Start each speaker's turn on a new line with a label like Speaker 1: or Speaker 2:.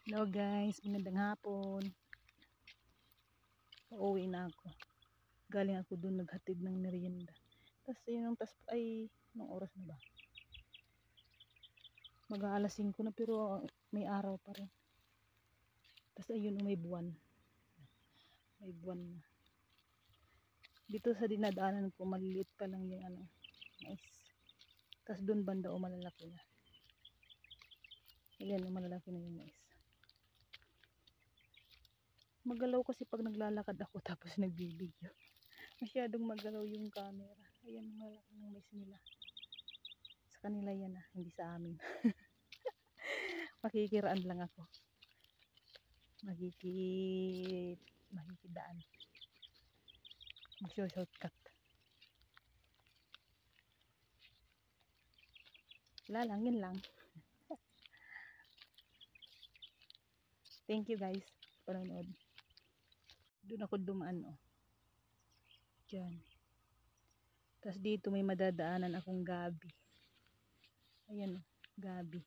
Speaker 1: Hello guys, magandang hapon. Pauwi na ako. Galing ako dun, naghatid ng merienda. Tapos yun, ay, nung oras na ba? Mag-aalas 5 na pero may araw pa rin. Tapos ayun, may buwan. May buwan na. Dito sa dinadaanan ko, maliliit pa lang yung mais. Tapos dun banda malalaki na. Ayan, malalaki na yung mais. Magalaw kasi pag naglalakad ako tapos nagbibideo. Masyadong magalaw yung camera. Ayan, malaki ng mais nila. Sa kanila yan hindi sa amin. Makikiraan lang ako. Makikidaan. Mag-shortcut. Wala lang, yun lang. Thank you guys. Panonood. Doon ako dumaan Diyan. Tapos dito may madadaanan akong gabi. Ayan gabi.